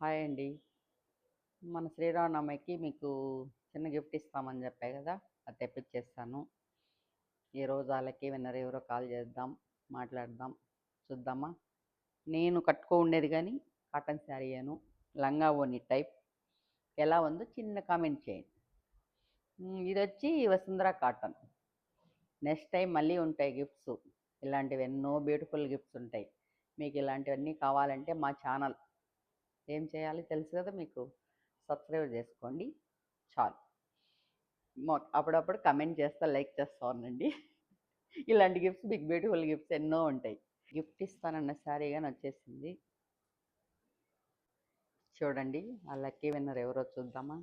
Hi అండి. మన శ్రీరామనవమికి మీకు చిన్న గిఫ్ట్ ఇస్తామని చెప్పా కదా! అది తెప్పిచ్చేసాను. ఈరోజు ఆళ్ళకి విన్నర్ ఎవరో కాల్ చేద్దాం, మాట్లాడదాం. చూద్దామా? నేను ఉండేది గానీ కాటన్ శారీయేను. లంగా ఓణి టైప్. ఎలా ఉందో చిన్న కామెంట్ చేయండి. ఇదొచ్చి వసుంధర కాటన్. నెక్స్ట్ టైం మళ్ళీ ఉంటాయి గిఫ్ట్స్. ఇలాంటివి ఎన్నో బ్యూటిఫుల్ గిఫ్ట్స్ ఉంటాయి. మీకు ఇలాంటివన్నీ కావాలంటే మా ఛానల్ ఏం చేయాలి తెలుసు కదా మీకు? సబ్స్క్రైబ్ చేసుకోండి చాలు. అప్పుడప్పుడు కమెంట్ చేస్తా, లైక్ చేస్తా ఉండండి. ఇలాంటి గిఫ్ట్స్ బిగ్ బ్యూటిఫుల్ గిఫ్ట్స్ ఎన్నో ఉంటాయి. గిఫ్ట్ ఇస్తానన్న శారీ కానీ వచ్చేసింది. చూడండి ఆ లక్కీ విన్నర్ ఎవరో చూద్దామా?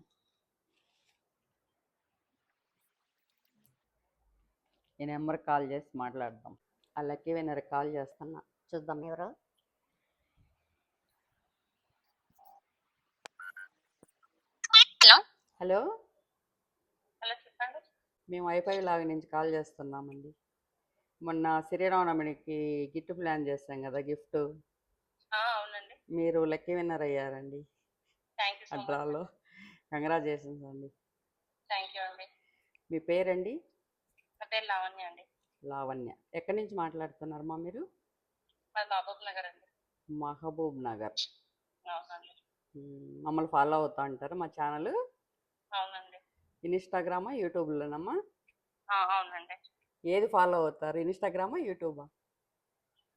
ఈ నెంబర్ కాల్ చేసి మాట్లాడదాం. ఆ లక్కీ విన్నర్ కాల్ చేస్తున్నా, చూద్దాం ఎవరో. హలో హలో, హలో చెప్పండి. మేము వైఫై లాగా నుంచి కాల్ చేస్తున్నామండి. మొన్న శ్రీరామనవమికి గిఫ్ట్ ప్లాన్ చేస్తాం కదా, గిఫ్ట్ అవునండి. మీరు లక్కీ విన్నర్ అయ్యారండి. థ్యాంక్ యూ సో మచ్ అడ్రాలో అండి. కంగ్రాచులేషన్స్ అండి. థ్యాంక్ యూ అండి. మీ పేరండి? నా పేరు లావణ్య అండి. లావణ్య. ఎక్కడి నుంచి మాట్లాడుతున్నారమ్మా మీరు? మాది మహబూబ్ నగర్ అండి. మహబూబ్ నగర్. అవునండి. మమ్మల్ని ఫాలో అవుతా ఉంటారా మా ఛానల్? అవునండి. ఇన్స్టాగ్రామా, యూట్యూబ్లోనమ్మా? అవునండి. ఏది ఫాలో అవుతారు, ఇన్స్టాగ్రామా, యూట్యూబా?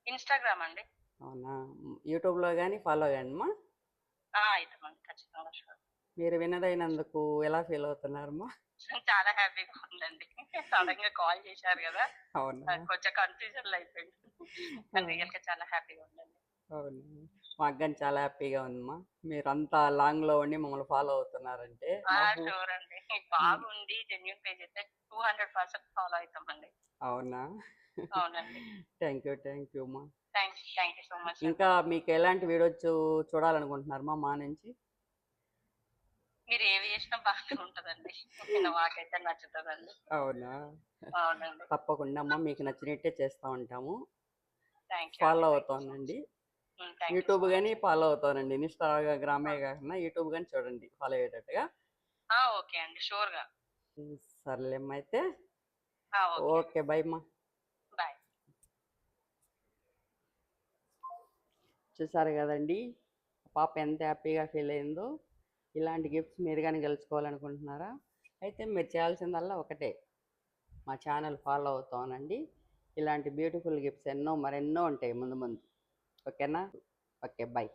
ఇన్స్టాగ్రామ్ అండి. అవునా, యూట్యూబ్లో కానీ ఫాలో అయ్యానమ్మా. అవుతామండి ఖచ్చితంగా. షూర్. మీరు విన్నదైనందుకు ఎలా ఫీల్ అవుతున్నారమ్మా? చాలా హ్యాపీగా ఉందండి. సడన్ గా కాల్ చేశారు కదా, అవునా? కొంచెం కన్ఫ్యూజన్ అయిపోయింది. రియల్ గా చాలా హ్యాపీగా ఉందండి. అవును, మాకు కానీ చాలా హ్యాపీగా ఉందమ్మా. మీరు అంతా లాంగ్లో ఉండి మమ్మల్ని ఫాలో అవుతున్నారంటే మాకు. షూర్ అండి. బాగుంది జెన్యున్ పేజ్ అయితే 200% ఫాలో అవుతామండి. అవునా? అవునండి. థ్యాంక్ యూ అమ్మా. Thank you so much. ఇంకా మీకు ఎలాంటి వీడియోస్ చూడాలనుకుంటున్నారమ్మా మా నుంచి? మీరు ఏవి చేసినా బాగానే ఉంటదండి. మాకైతే నచ్చుతుందండి. అవునా? అవునండి. తప్పకుండా అమ్మా, మీకు నచ్చినట్టే చేస్తూ ఉంటాము. థ్యాంక్ యూ ఫాలో అండి. అవుతానండి. థ్యాంక్ యూ యూట్యూబ్ సో కానీ మచ్. ఫాలో అవుతానండి. ఇన్స్టాగ్రామే కాకుండా యూట్యూబ్ కానీ చూడండి ఫాలో అయ్యేటట్టుగా. ఓకే అండి. షూర్గా. సర్లేమ్మా అయితే. ఓకే. ఓకే, బై అమ్మా. బాయ్. చూసారు కదండి పాప ఎంత హ్యాపీగా ఫీల్ అయిందో. ఇలాంటి గిఫ్ట్స్ మీరు కానీ గెలుచుకోవాలనుకుంటున్నారా? అయితే మీరు చేయాల్సిందల్లా ఒకటే, మా ఛానల్ ఫాలో అవుతానండి. ఇలాంటి బ్యూటిఫుల్ గిఫ్ట్స్ ఎన్నో మరెన్నో ఉంటాయి ముందు ముందు. ఓకేనా? Okay, by.